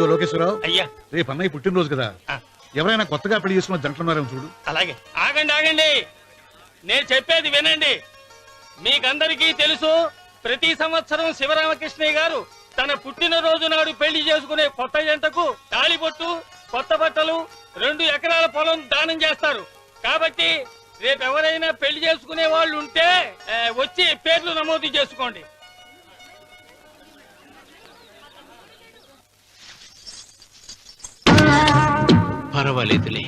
ఇదిగో లోకేశ్వరరావు, అయ్యా రేపు అన్నయ్య పుట్టినరోజు కదా, ఎవరైనా కొత్తగా పెళ్లి చేసుకున్న జంటలున్నారేమో చూడు. అలాగే. ఆగండి ఆగండి, నేను చెప్పేది వినండి. మీకందరికీ తెలుసు, ప్రతి సంవత్సరం శివరామకృష్ణయ్య గారు తన పుట్టినరోజు నాడు పెళ్లి చేసుకునే కొత్త జంటకు తాళిబొట్టు, కొత్త బట్టలు, 2 ఎకరాల పొలం దానం చేస్తారు. కాబట్టి రేపు ఎవరైనా పెళ్లి చేసుకునే వాళ్ళు ఉంటే వచ్చి పేర్లు నమోదు చేసుకోండి. పర్వాలేదులే,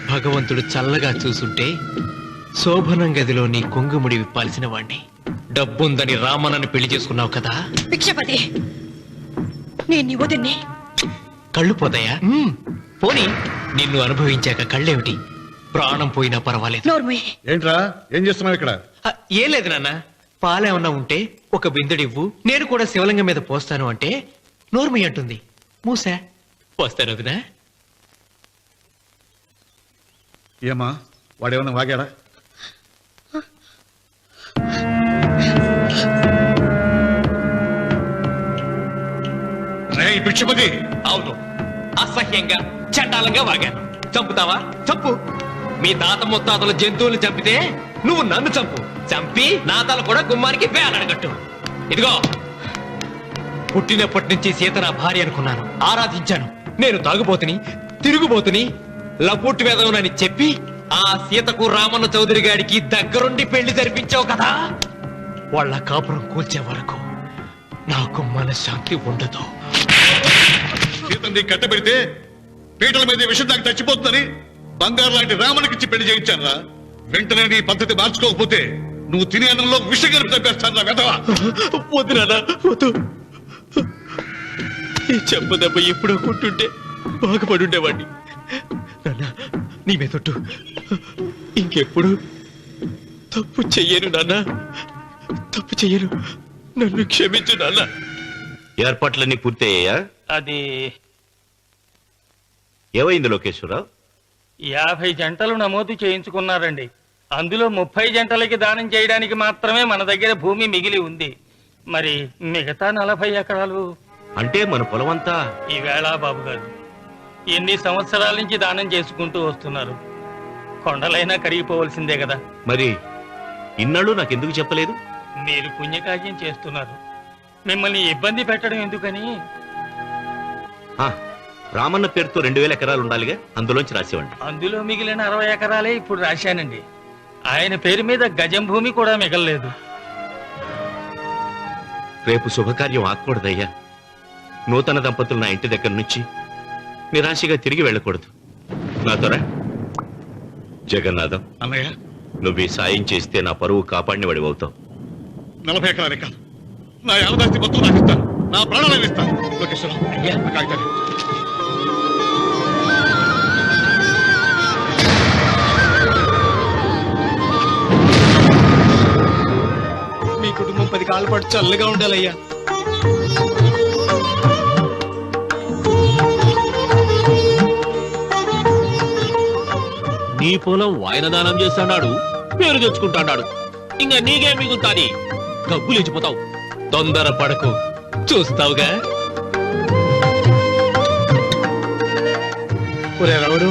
భగవంతుడు చల్లగా చూసుంటే శోభనం గదిలో నీ కొంగుముడి విప్పాల్సిన వాణ్ణి. డబ్బుందని రామన్నని పెళ్లి చేసుకున్నావు కదా. భిక్షపతి, నేను నీ వదిన్ని. కళ్ళు పోతాయా? పోనీ, నిన్ను అనుభవించాక కళ్ళేమిటి, ప్రాణం పోయినా పర్వాలేదు. ఏంట్రా, ఏం చేస్తున్నావు ఇక్కడ? ఏం లేదు నాన్న, పాలేమన్నా ఉంటే ఒక బిందుడివ్వు, నేను కూడా శివలింగం మీద పోస్తాను అంటే నోర్మి అంటుంది. మూసా పోస్తాను వదినా. ఏమా, వాడేమన్నా వాగాడా? భిక్షపతి, అవును, అసహ్యంగా చండాలంగా వాగాను. చంపుతావా? చంపు. మీ తాత ముత్తాతలు జంతువులు చంపితే నువ్వు నన్ను చంపు. చంపి నా తల కూడా గుమ్మానికి వేలాడగట్టు. ఇదిగో, పుట్టినప్పటి నుంచి సీత నా భార్య అనుకున్నాను, ఆరాధించాను. నేను తాగుబోతుని, తిరుగుబోతుని, లపుట్టు వేదవునని చెప్పి ఆ సీతకు రామన్న చౌదరి గారికి దగ్గరుండి పెళ్లి జరిపించావు కదా. వాళ్ళ కాపురం కూల్చే వరకు నాకు మనశ్శాంతి ఉండదు. సీతని కట్టబెడితే పీటల మీద విషయం నాకు చచ్చిపోతుందని బంగారు లాంటి రామునికిచ్చి పెళ్లి చేయించారా? వెంటనే నీ పద్ధతి మార్చుకోకపోతే నువ్వు తినే అన్నంలో విషం కలిపి తప్పేస్తాను వెధవా. వద్దు నాన్న, వద్దు. ఈ చెప్పు దెబ్బ ఎప్పుడో కొట్టుంటే బాగుపడి ఉండేవాడిని. నాన్న, నీ మీదొట్టు, ఇంకెప్పుడు తప్పు చెయ్యను నాన్న, తప్పు చెయ్యను. నన్ను క్షమించు నాన్న. ఏర్పాట్లన్నీ పూర్తయ్యాయా? అది ఏమైంది లోకేశ్వరరావు? 50 జంటలు నమోదు చేయించుకున్నారండి. అందులో 30 జంటలకి దానం చేయడానికి మాత్రమే మన దగ్గర భూమి మిగిలి ఉంది. మరి మిగతా 40 ఎకరాలు అంటే మన పొలమంతా ఈవేళ బాబు గారు ఎన్ని సంవత్సరాల నుంచి దానం చేసుకుంటూ వస్తున్నారు. కొండలైనా కరిగిపోవలసిందే కదా. మరి ఇన్నాళ్ళు నాకెందుకు చెప్పలేదు? మీరు పుణ్యకార్యం చేస్తున్నారు, మిమ్మల్ని ఇబ్బంది పెట్టడం ఎందుకని. రామన్న పేరుతో 2000 ఎకరాలు ఉండాలిగా, అందులోంచి రాసేవండి. అందులో మిగిలిన 60 ఎకరాలే ఇప్పుడు రాశానండి. ఆయన పేరు మీద గజం భూమి కూడా మిగలలేదు. రేపు శుభకార్యం ఆకూడదయ్యా. నూతన దంపతులు నా ఇంటి దగ్గర నుంచి నిరాశగా తిరిగి వెళ్ళకూడదు. నాతోరా జగన్నాథం. అన్నయ్య, నువ్వు ఈ సాయం చేస్తే నా పరువు కాపాడిన వాడివవుతావు. 40 ఎకరాలే కాదు, నా యావదాస్తి మొత్తం నాకు ఇస్తాను, నా ప్రాణాలను ఇస్తాను. లోకేశ్వరరావు, అయ్యా, కాగితాలు. మీ కుటుంబం 10 కాళ్ళ పాటు చల్లగా ఉండాలయ్యా. నీ పొలం వాయన దానం చేస్తాడు, పేరు తెచ్చుకుంటాడు. ఇంకా నీకే మిగులుతాది, గబ్బు లేచిపోతావు. తొందర పడకు, చూస్తావుగా. ఒరే రావుడు,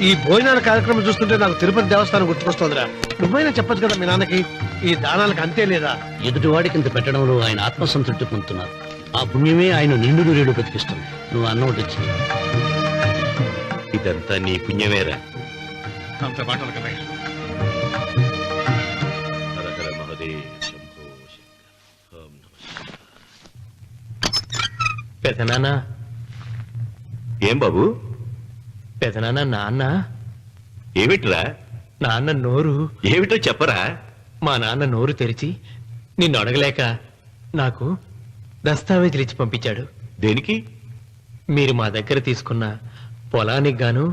ఈ భోజనాల కార్యక్రమం చూస్తుంటే నాకు తిరుపతి దేవస్థానం గుర్తుకొస్తోందిరా. నువ్వైనా చెప్పచ్చు కదా మీ నాన్నకి, ఈ దానాలకు అంతే లేదా? ఎదుటివాడికి ఇంత పెట్టడంలో ఆయన ఆత్మసంతృప్తి పొందుతున్నారు. ఆ పుణ్యమే ఆయన నిండు నూరేడు బతికిస్తుంది. నువ్వు అన్నం వచ్చింది. ఇదంతా నీ పుణ్యమేరా. అంత మాటలు కదయ్య. హర హర మహదేవ్ శంభో శంకర. ఓం నమః. పెదనాన్న. ఏం బాబు? పెదనాన్న, నాన్న. ఏమిట్రా? నాన్న నోరు. ఏమిటో చెప్పరా? మా నాన్న నోరు తెరిచి నిన్ను అడగలేక నాకు దస్తావేజీలు ఇచ్చి పంపించాడు. దేనికి? మీరు మా దగ్గర తీసుకున్న పొలానికి గాను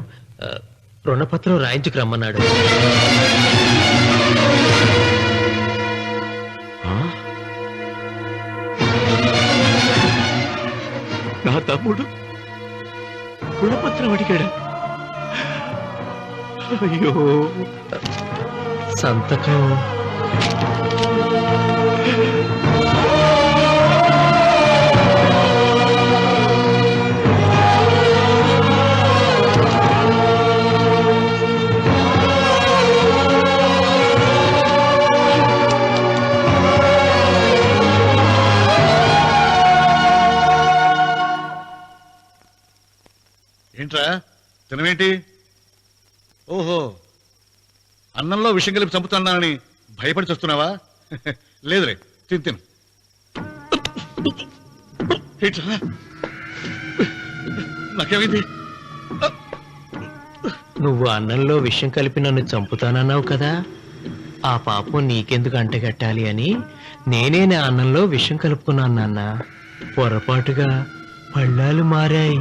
రుణపత్రం రాయించుకు రమ్మన్నాడు. నా తమ్ముడు రుణపత్రం అడిగాడా? అయ్యో, సంతకం ఏంట్రా తినవేంటి? ఓహో, అన్నంలో విషం కలిపి చంపుతున్నానని భయపడి చస్తున్నావా? లేదురే, తిను. ఏంట్రా నాకేమైంది? నువ్వు అన్నంలో విషం కలిపి నన్ను చంపుతానన్నావు కదా, ఆ పాపం నీకెందుకు అంటగట్టాలి అని నేనే నా అన్నంలో విషం కలుపుకున్నాను నాన్న. పొరపాటుగా పళ్ళాలు మారాయి.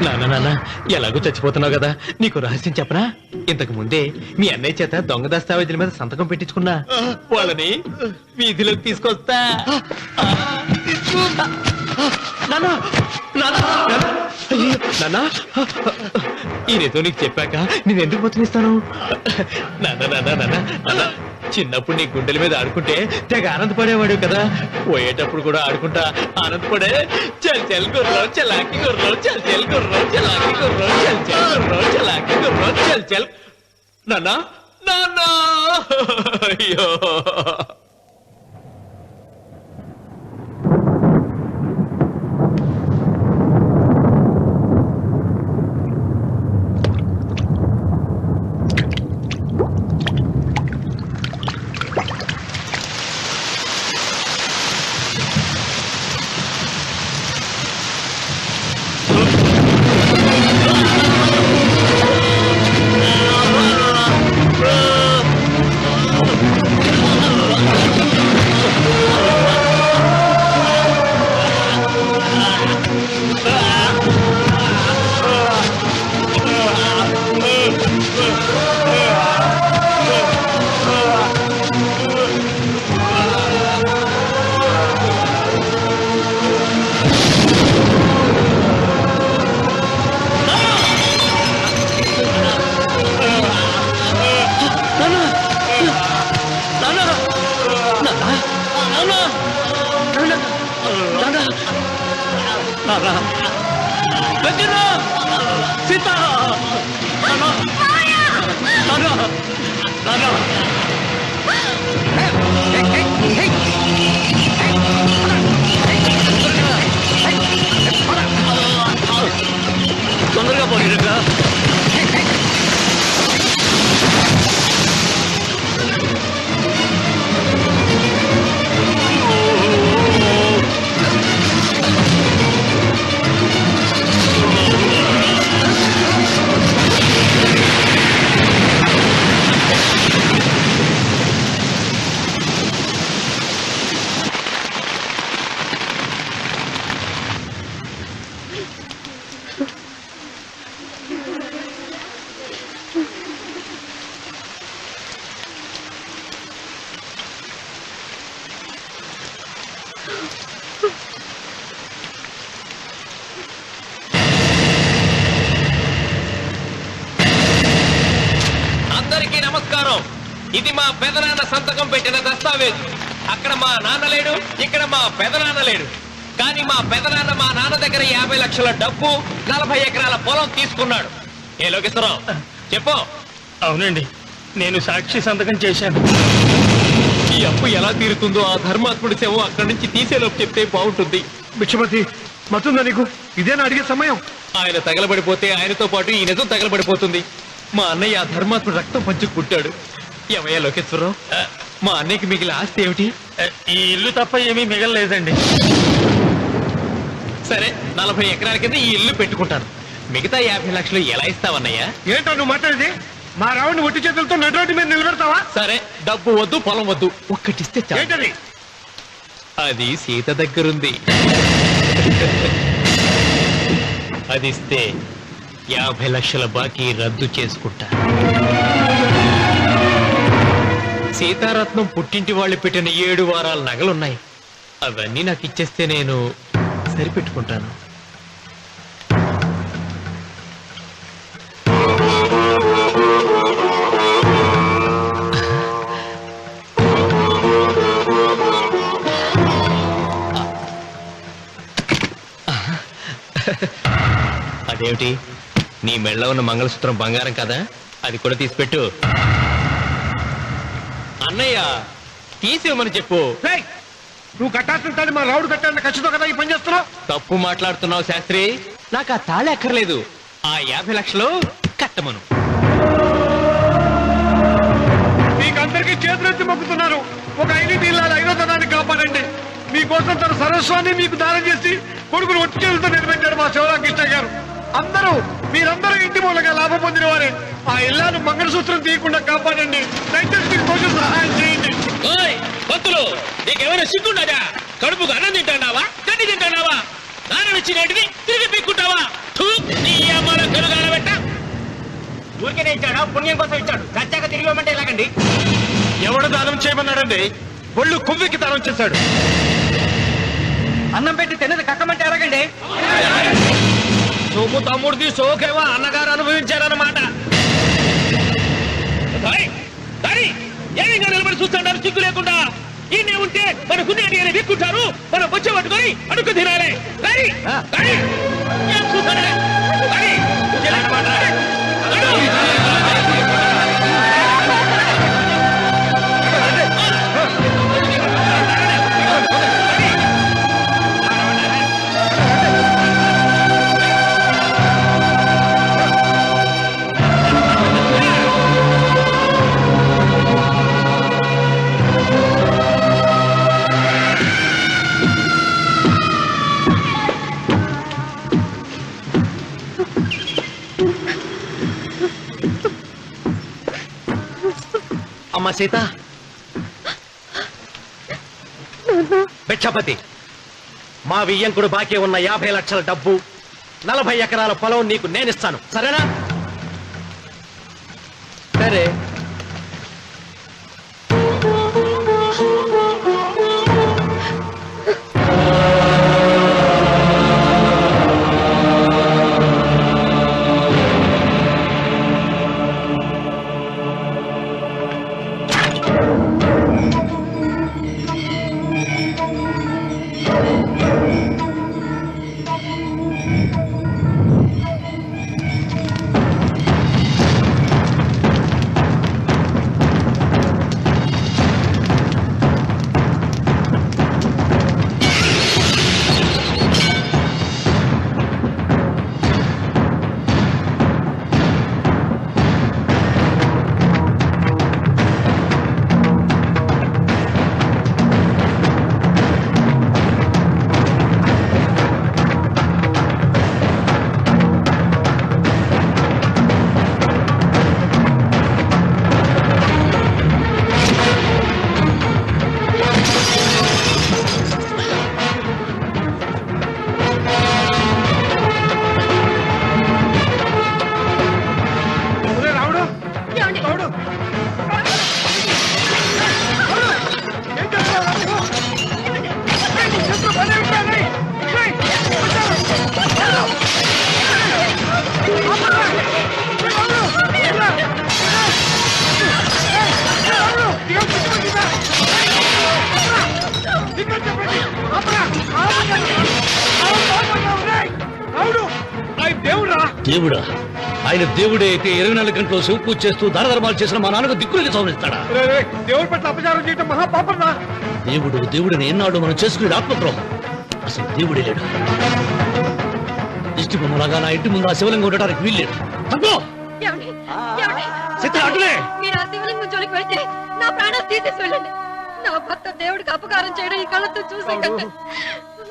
నాన్న ఎలాగో చచ్చిపోతున్నావు కదా, నీకు రహస్యం చెప్పనా? ఇంతకు ముందే మీ అన్నయ్య చేత దొంగ దస్తావేజీల మీద సంతకం పెట్టించుకున్నా. వాళ్ళని వీధిలోకి తీసుకొస్తా. ఈ రేతో నీకు చెప్పాక నేను ఎందుకు బతుకిస్తాను? నాన్న చిన్నప్పుడు నీ గుండెల మీద ఆడుకుంటే తెగ ఆనందపడేవాడు కదా, పోయేటప్పుడు కూడా ఆడుకుంటా ఆనందపడే. చల్ చల్ గుర్రం చలాకి గుర్రం, చల్ చల్ గుర్రం చలాకి గుర్రం, చల్ చల్ గుర్రం చలాకి గుర్రం, చల్ చల్. నాన్న అయ్యో తొందరగా పోయినగా. అందరికీ నమస్కారం. ఇది మా పెదనాన్న సంతకం పెట్టిన దస్తావేజు. అక్కడ మా నాన్న లేడు, ఇక్కడ మా పెదనాన్న లేడు. కానీ మా పెదనాన్న మా నాన్న దగ్గర 50 లక్షల డబ్బు, 40 ఎకరాల పొలం తీసుకున్నాడు. ఏ లోకేశ్వరరావు చెప్పు. అవునండి, నేను సాక్షి సంతకం చేశాను. ఈ అప్పు ఎలా తీరుతుందో ఆ ధర్మాత్ముడి శవం అక్కడి నుంచి తీసేలోపు చెప్తే బాగుంటుంది. బిక్షపతి మతుందా నీకు? ఇదేనా అడిగే సమయం? ఆయన తగలబడిపోతే ఆయనతో పాటు ఈ నిజం తగలబడిపోతుంది. మా అన్నయ్య ఆ ధర్మాత్ముడు రక్తం పంచుకుంటాడు. ఏమయ్యా లోకేశ్వరరావు, మా అన్నయ్యకి మిగిలిన ఆస్తి ఏమిటి? ఈ ఇల్లు తప్ప ఏమీ మిగలలేదండి. సరే, 40 ఎకరాల కింద ఈ ఇల్లు పెట్టుకుంటాను. మిగతా 50 లక్షలు ఎలా ఇస్తావన్నయ్యా? ఏంటో నువ్వు మాట్లాడేది? మా రావుని ఒట్టి చేతులతో నడి రోడ్డు మీద నిలబెడతావా? సరే, డబ్బు వద్దు, పొలం వద్దు, ఒక్కటిస్తే చాలు. ఏంటది? అది సీత దగ్గరుంది. అది ఇస్తే 50 లక్షల బాకీ రద్దు చేసుకుంటా. సీతారత్నం పుట్టింటి వాళ్ళు పెట్టిన 7 వారాల నగలున్నాయి. అవన్నీ నాకు ఇచ్చేస్తే నేను సరిపెట్టుకుంటాను. అదేమిటి, నీ మెళ్ళ ఉన్న మంగళసూత్రం బంగారం కదా, అది కూడా తీసిపెట్టు. అన్నయ్య తీసేమని చెప్పు. రేయ్, నువ్వు కట్టాల్సిన మా రావుడు కట్టాలని ఖచ్చితంగా కదా ఈ పని చేస్తున్నావు. తప్పు మాట్లాడుతున్నావు శాస్త్రి. నాకు ఆ తాళి అక్కర్లేదు, ఆ 50 లక్షలు కట్టమను. మీకందరికీ చేతులెత్తి మొక్కుతున్నారు. ఒక ఐదు ఇళ్ళ ఐదోతనాన్ని కాపాడండి. మీకోసం తన సర్వస్వాన్ని మీకు దానం చేసి కొడుకును ఒట్టి చేతులతో నిలబెట్టారు మా శివరామకృష్ణ గారు. మీరందరూ ఇంటి మూలంగా లాభం పొందిన వారే. ఆ ఇల్లాను మంగళసూత్రం తీయకుండా కాపాడండి. దయచేసి మీకు కొంచెం సహాయం చేయండి. భక్తులు, నీకేమైనా సిగ్గుండదా? కడుపుకు అన్నం తింటాడావా, గడ్డి తింటాడావా? దానం ఇచ్చినట్టుని తిరిగి పీక్కుంటావా? నీ అమ్మాల కలుగాల పెట్ట. ఊరికే ఇచ్చాడా? పుణ్యం కోసం ఇచ్చాడు. సత్యాక తిరిగి ఇవ్వమంటే ఎలాగండి? ఎవడు దానం చేయమన్నాడండి? ఒళ్ళు కొవ్వెక్కి దానం చేశాడు. అన్నం పెట్టి తిన్నది కక్కమంటే ఎలాగండి? సొమ్ము తమ్ముడిది సోకేవా అన్నగారు అనుభవించారన్నమాట. ఏమిగా నిలబడి చూస్తాడారు సిగ్గు లేకుండా? ఈయనే ఉంటే మన గుండె అని విక్కుంటారు. మనం వచ్చే పట్టుకొని అడుగు తినాలి. ఏం చూస్తాడే? అమ్మ సీత, భిక్షపతి, మా వియ్యంకుడు బాకీ ఉన్న 50 లక్షల డబ్బు, 40 ఎకరాల పొలం నీకు నేనిస్తాను, సరేనా? సరే. దేవుడా? ఆయన దేవుడే అయితే 24 గంటలు శివ పూజ చేస్తూ దానధర్మాలు చేసిన మా నాన్నకు దిక్కులకి సౌనిస్తాడా? దేవుడి పట్ల అపచారం చేయటం మహాపాపం రా. దేవుడిని ఎన్నాడు మనం చేసుకునే ఆత్మద్రోహం. అసలు దేవుడే లేడు. దిష్టి బొమ్మలాగా నా ఇంటి ముందు ఆ శివలింగం ఉండటానికి వీల్లేదు. మీరు ఆ శివలింగం జోలికి వెళ్తే నా ప్రాణాలు తీసేసి వెళ్ళండి. నా భర్త దేవుడికి అపకారం చేయడం ఈ కళ్ళతో చూసే కంటే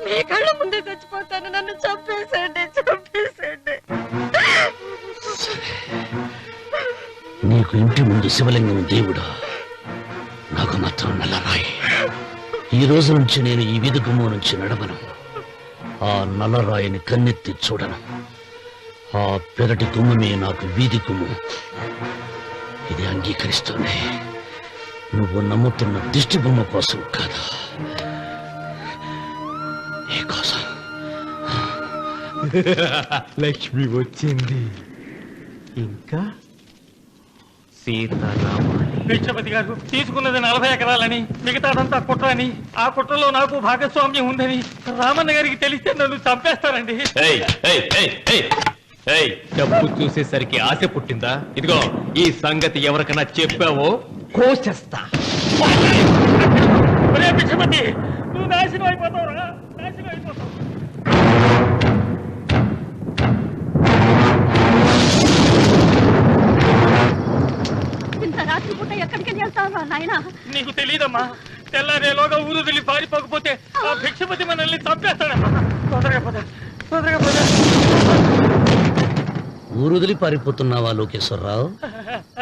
మీ కళ్ళ ముందే చచ్చిపోతాను. నన్ను చంపేసండి. నీకు ఇంటి ముందు శివలింగం దేవుడా, నాకు మాత్రం నల్లరాయి. ఈ రోజు నుంచి నేను ఈ వీధి గుమ్మం నుంచి నడవను. ఆ నల్లరాయిని కన్నెత్తి చూడను. ఆ పెరటి గుమ్మమే నాకు వీధి గుమ్మం. ఇది అంగీకరిస్తుంది. నువ్వు నమ్ముతున్న దిష్టి బొమ్మ కోసం కాదా, నీ కోసం. లక్ష్మి వచ్చింది. ఇంకా సీతారాముడు. భిక్షపతి గారు తీసుకున్నది 40 ఎకరాలని, మిగతాదంతా కుట్ర అని, ఆ కుట్రలో నాకు భాగస్వామ్యం ఉందని రామన్న గారికి తెలిస్తే నన్ను చంపేస్తారండి. డబ్బు చూసేసరికి ఆశ పుట్టిందా? ఇదిగో ఈ సంగతి ఎవరికైనా చెప్పావో కోసేస్తా. భిక్షపతి, నువ్వు నాశనం అయిపోతావురా, నాశనం అయిపోతావు. తెల్లారేలోగా ఊరు వదిలి పారిపోకపోతే ఆ భిక్షపతి మనల్ని చంపేస్తాడమ్మా. తొందరగా పద, తొందరగా పద. ఊరుదిలి పారిపోతున్నావా లోకేశ్వరరావు?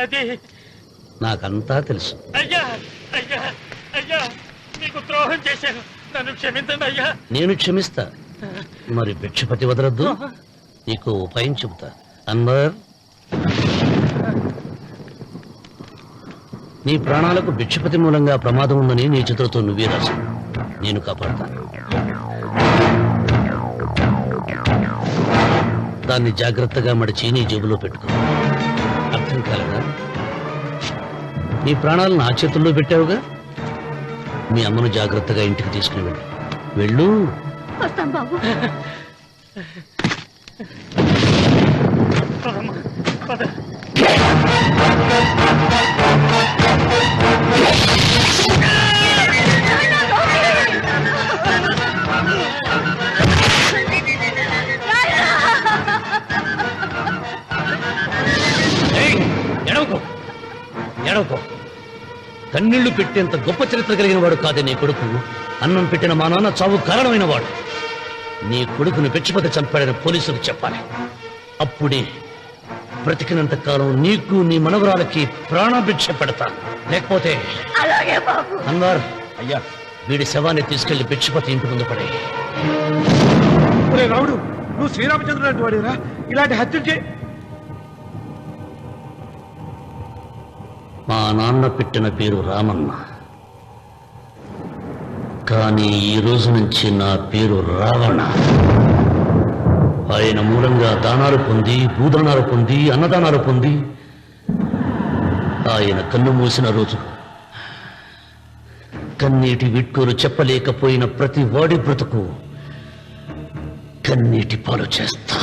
అది నాకంతా తెలుసు. అయ్యా అయ్యా అయ్యా, మీకు ద్రోహం చేశాను, నన్ను క్షమించండి అయ్యా. నేను క్షమిస్తా, మరి భిక్షపతి వదలద్దు. నీకు ఉపాయం చెబుతా. అన్వర్, నీ ప్రాణాలకు భిక్షపతి మూలంగా ప్రమాదం ఉందని నీ చేతులతో నువ్వే రాసు. నేను కాపాడతాను. దాన్ని జాగ్రత్తగా మడిచి నీ జేబులో పెట్టుకో. అర్థం కాలేదా? నీ ప్రాణాలను నా చేతుల్లో పెట్టావుగా. మీ అమ్మను జాగ్రత్తగా ఇంటికి తీసుకుని వెళ్ళు. వెళ్ళు. వస్తాం బాబు. పదమ్మా, పద. ఎడవకో, ఎడవకో. కన్నీళ్లు పెట్టేంత గొప్ప చరిత్ర కలిగిన వాడు కాదే నీ కొడుకు. అన్నం పెట్టిన మా నాన్న చావు కారణమైన వాడు. నీ కొడుకుని భిక్షపతి చంపాడని పోలీసులకు చెప్పాలి. అప్పుడే బ్రతికినంత కాలం నీకు నీ మనవరాలకి ప్రాణభిక్ష పెడతాను. లేకపోతే అన్వర్, అయ్యా, వీడి శవాన్ని తీసుకెళ్లి భిక్షపతి ఇంటి ముందు పడే. రావుడు, నువ్వు శ్రీరామచంద్రుడు లాంటి వాడిరా. ఇలాంటి హత్యలు చే. మా నాన్న పెట్టిన పేరు రామన్న, కానీ ఈ రోజు నుంచి నా పేరు రావణ. ఆయన మూలంగా దానాలు పొంది, భూదానాలు పొంది, అన్నదానాలు పొంది ఆయన కన్ను మూసిన రోజు కన్నీటి విట్కూరు చెప్పలేకపోయిన ప్రతి వాడి బ్రతుకు కన్నీటి పాలు చేస్తా.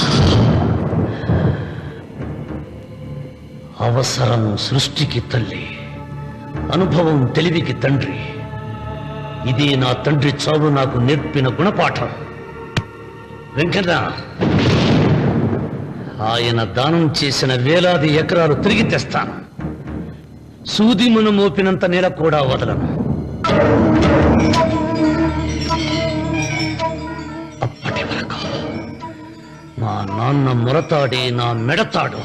అవసరం సృష్టికి తల్లి, అనుభవం తెలివికి తండ్రి. ఇదే నా తండ్రి చావు నాకు నేర్పిన గుణపాఠం. వెంకన్న, ఆయన దానం చేసిన వేలాది ఎకరాలు తిరిగి తెస్తాను. సూదిమును మోపినంత నేల కూడా వదలను. అప్పటి వరకు మా నాన్న మొరతాడే నా మెడతాడు.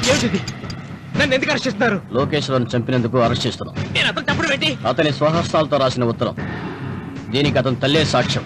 ఏమిటిది? నన్ను ఎందుకు అరెస్ట్ చేస్తున్నారు? లోకేశ్వరం చంపినందుకు అరెస్ట్ చేస్తున్నాం. నేను అతను తప్పుడు పెట్టి అతని స్వహస్తాలతో రాసిన ఉత్తరం. దీనికి అతని తల్లే సాక్ష్యం.